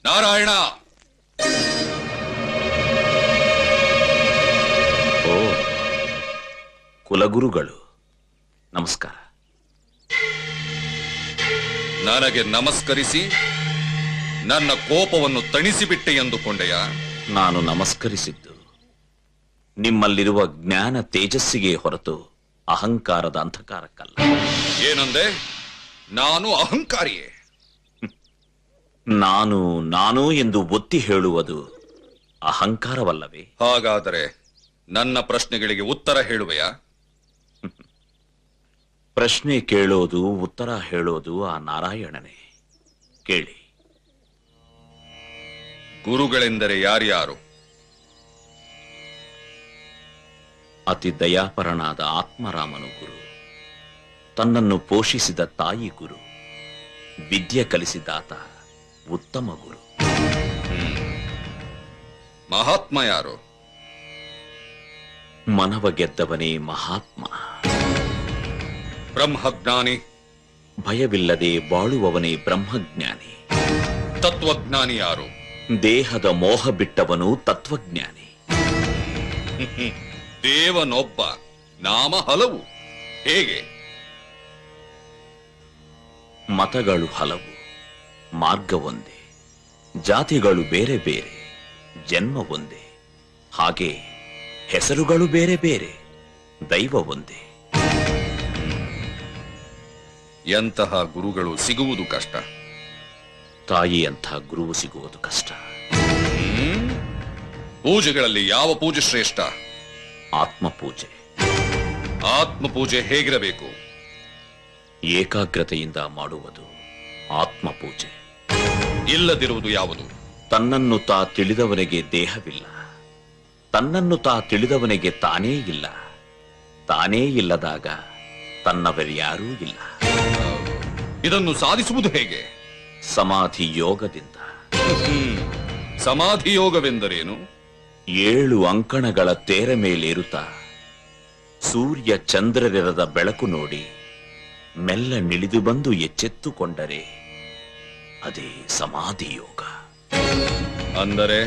ನಾರಾಯಣ. ಓ, ಕುಲಗುರುಗಳು ನಮಸ್ಕಾರ. ನನಗೆ ನಮಸ್ಕರಿಸಿ ನನ್ನ ಕೋಪವನ್ನು ತಣಿಸಿಬಿಟ್ಟೆ ಎಂದುಕೊಂಡೆಯ? ನಾನು ನಮಸ್ಕರಿಸಿದ್ದು ನಿಮ್ಮಲ್ಲಿರುವ ಜ್ಞಾನ ತೇಜಸ್ಸಿಗೆ ಹೊರತು ಅಹಂಕಾರದ ಅಂಧಕಾರಕ್ಕಲ್ಲ. ಏನಂದೆ? ನಾನು ಅಹಂಕಾರಿಯೇ? ನಾನು ಎಂದು ಒತ್ತಿ ಹೇಳುವುದು ಅಹಂಕಾರವಲ್ಲವೇ? ಹಾಗಾದರೆ ನನ್ನ ಪ್ರಶ್ನೆಗಳಿಗೆ ಉತ್ತರ ಹೇಳುವೆಯಾ? ಪ್ರಶ್ನೆ ಕೇಳೋದು ಉತ್ತರ ಹೇಳೋದು ಆ ನಾರಾಯಣನೇ. ಕೇಳಿ. ಗುರುಗಳೆಂದರೆ ಯಾರ್ಯಾರು? ಅತಿ ದಯಾಪರನಾದ ಆತ್ಮರಾಮನು ಗುರು. ತನ್ನನ್ನು ಪೋಷಿಸಿದ ತಾಯಿ ಗುರು. ವಿದ್ಯೆ ಕಲಿಸಿದಾತ ಉತ್ತಮ ಗುರು. ಮಹಾತ್ಮ ಯಾರು? ಮನವ ಗೆದ್ದವನೇ ಮಹಾತ್ಮ. ಬ್ರಹ್ಮಜ್ಞಾನಿ? ಭಯವಿಲ್ಲದೆ ಬಾಳುವವನೇ ಬ್ರಹ್ಮಜ್ಞಾನಿ. ತತ್ವಜ್ಞಾನಿ ಯಾರು? ದೇಹದ ಮೋಹ ಬಿಟ್ಟವನು ತತ್ವಜ್ಞಾನಿ. ದೇವನೊಬ್ಬ, ನಾಮ ಹಲವು. ಹೇಗೆ? ಮತಗಳು ಹಲವು, ಮಾರ್ಗ ಒಂದೇ. ಜಾತಿಗಳು ಬೇರೆ ಬೇರೆ, ಜನ್ಮ ಒಂದೇ. ಹಾಗೆ ಹೆಸರುಗಳು ಬೇರೆ ಬೇರೆ, ದೈವ ಒಂದೇ. ಎಂತಹ ಗುರುಗಳು ಸಿಗುವುದು ಕಷ್ಟ. ತಾಯಿಯಂಥ ಗುರುವು ಸಿಗುವುದು ಕಷ್ಟ. ಪೂಜೆಗಳಲ್ಲಿ ಯಾವ ಪೂಜೆ ಶ್ರೇಷ್ಠ? ಆತ್ಮಪೂಜೆ. ಆತ್ಮಪೂಜೆ ಹೇಗಿರಬೇಕು? ಏಕಾಗ್ರತೆಯಿಂದ ಮಾಡುವುದು ಆತ್ಮಪೂಜೆ. ಇಲ್ಲದಿರುವುದು ಯಾವುದು? ತನ್ನನ್ನು ತಾ ತಿಳಿದವನಿಗೆ ದೇಹವಿಲ್ಲ, ತನ್ನನ್ನು ತಾ ತಿಳಿದವನಿಗೆ ತಾನೇ ಇಲ್ಲ. ತಾನೇ ಇಲ್ಲದಾಗ ತನ್ನವರ್ಯಾರೂ ಇಲ್ಲ. ಇದನ್ನು ಸಾಧಿಸುವುದು ಹೇಗೆ? ಸಮಾಧಿ ಯೋಗದಿಂದ. ಸಮಾಧಿ ಯೋಗವೆಂದರೇನು? 7 ಅಂಕಣಗಳ ತೇರ ಮೇಲೇರುತ್ತಾ ಸೂರ್ಯ ಚಂದ್ರರಿರದ ಬೆಳಕು ನೋಡಿ ಮೆಲ್ಲ ನಿಳಿದು ಬಂದು ಎಚ್ಚೆತ್ತುಕೊಂಡರೆ ಅದೇ ಸಮಾಧಿ ಯೋಗ. ಅಂದರೆ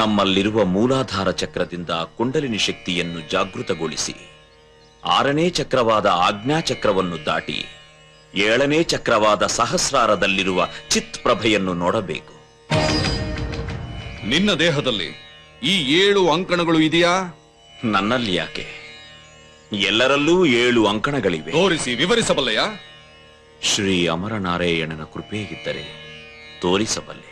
ನಮ್ಮಲ್ಲಿರುವ ಮೂಲಾಧಾರ ಚಕ್ರದಿಂದ ಕುಂಡಲಿನಿ ಶಕ್ತಿಯನ್ನು ಜಾಗೃತಗೊಳಿಸಿ 6ನೇ ಚಕ್ರವಾದ ಆಜ್ಞಾಚಕ್ರವನ್ನು ದಾಟಿ 7ನೇ ಚಕ್ರವಾದ ಸಹಸ್ರಾರದಲ್ಲಿರುವ ಚಿತ್ ಪ್ರಭೆಯನ್ನು ನೋಡಬೇಕು. ನಿನ್ನ ದೇಹದಲ್ಲಿ ಈ 7 ಅಂಕಣಗಳು ಇದೆಯಾ? ನನ್ನಲ್ಲಿ ಯಾಕೆ, ಎಲ್ಲರಲ್ಲೂ 7 ಅಂಕಣಗಳಿವೆ. ತೋರಿಸಿ ವಿವರಿಸಬಲ್ಲೆಯಾ? ಶ್ರೀ ಅಮರನಾರಾಯಣನ ಕೃಪೆ ಇದ್ದರೆ ತೋರಿಸಬಲ್ಲೆ.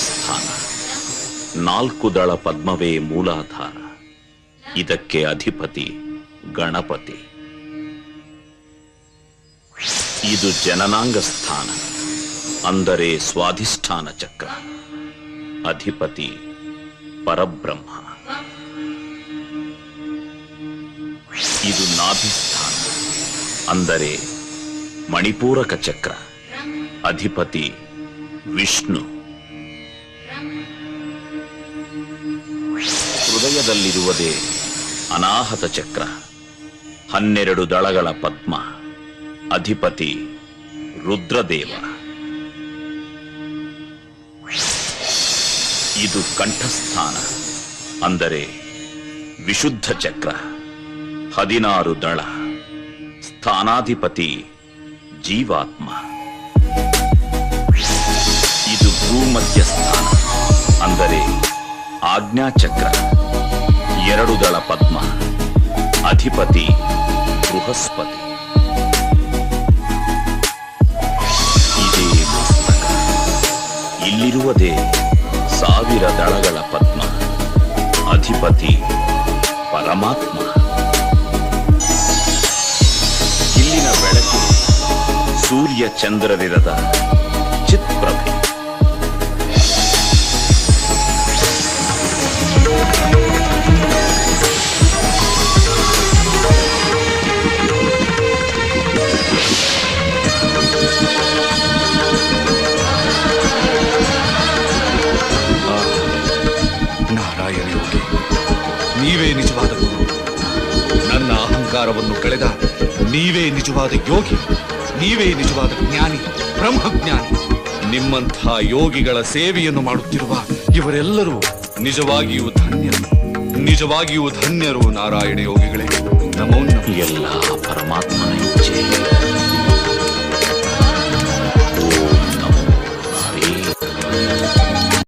ಸ್ಥಾನ 4 ದಳ ಪದ್ಮವೇ ಮೂಲಾಧಾರ. ಇದಕ್ಕೆ ಅಧಿಪತಿ ಗಣಪತಿ. ಇದು ಜನನಾಂಗ ಸ್ಥಾನ, ಅಂದರೆ ಸ್ವಾಧಿಷ್ಠಾನ ಚಕ್ರ. ಅಧಿಪತಿ ಪರಬ್ರಹ್ಮ. ಇದು ನಾಭಿಸ್ಥಾನ, ಅಂದರೆ ಮಣಿಪೂರಕ ಚಕ್ರ. ಅಧಿಪತಿ ವಿಷ್ಣು. ಹೃದಯದಲ್ಲಿರುವುದೇ ಅನಾಹತ ಚಕ್ರ, 12 ದಳಗಳ ಪದ್ಮ. ಅಧಿಪತಿ ರುದ್ರದೇವ. ಇದು ಕಂಠಸ್ಥಾನ, ಅಂದರೆ ವಿಶುದ್ಧ ಚಕ್ರ, 16 ದಳ. ಸ್ಥಾನಾಧಿಪತಿ ಜೀವಾತ್ಮ. ಇದು ಭೂಮಧ್ಯಸ್ಥಾನ, ಅಂದರೆ ಆಜ್ಞಾಚಕ್ರ, 2 ದಳ ಪದ್ಮ. ಅಧಿಪತಿ ಬೃಹಸ್ಪತಿ. ಇದೇ ಮಸ್ತಕ. ಇಲ್ಲಿರುವುದೇ 1000 ದಳಗಳ ಪದ್ಮ. ಅಧಿಪತಿ ಪರಮಾತ್ಮ. ಇಲ್ಲಿನ ಬೆಳಕು ಸೂರ್ಯ ಚಂದ್ರರಿರದ ಚಿತ್ ಪ್ರಭೆ. ನಾರಾಯಣ ಯೋಗಿ, ನೀವೇ ನಿಜವಾದ ಗುರು. ನನ್ನ ಅಹಂಕಾರವನ್ನು ಕಳೆದ ನೀವೇ ನಿಜವಾದ ಯೋಗಿ, ನೀವೇ ನಿಜವಾದ ಜ್ಞಾನಿ, ಬ್ರಹ್ಮಜ್ಞಾನಿ. ನಿಮ್ಮಂಥ ಯೋಗಿಗಳ ಸೇವೆಯನ್ನು ಮಾಡುತ್ತಿರುವ ಇವರೆಲ್ಲರೂ ನಿಜವಾಗಿಯೂ ಧನ್ಯರು, ನಿಜವಾಗಿಯೂ ಧನ್ಯರು. ನಾರಾಯಣ ಯೋಗಿಗಳೇ, ನಮೋ ನಮಃ. ಎಲ್ಲ ಪರಮಾತ್ಮನ ಇಚ್ಛೆ. ಓಂ ನಮೋ ಹರೇ.